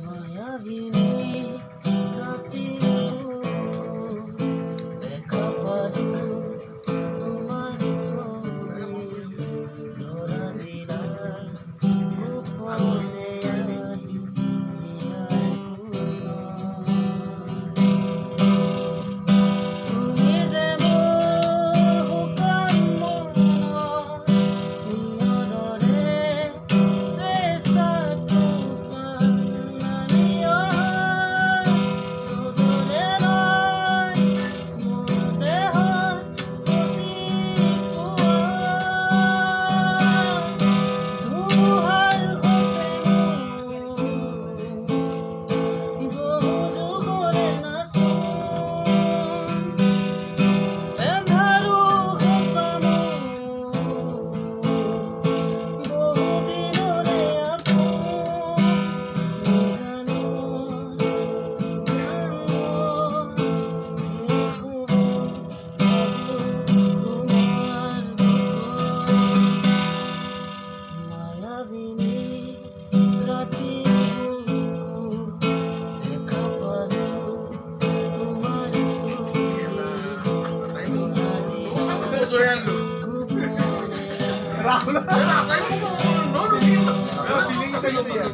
মায়াবিনী রাতের দেখা পালু তোমার ছবি ধরা দিলাম গোপনে আহি তুমি যে মোর হুকাম মন নিয়ৰৰে চেঁচা টোপাল নানিয়া ৰ'দৰে ৰয় মোৰ দেহত প্ৰতিপুৱা ধুমুহাৰ সতে মোৰ বহু যুগৰে নাচোন এন্ধাৰো সঁচানো বহুদিনৰে আপোন নিজানো মায়াবিনী রাতি দেখা পালো তোমার ছবি Rahul. Feeling sa iyo.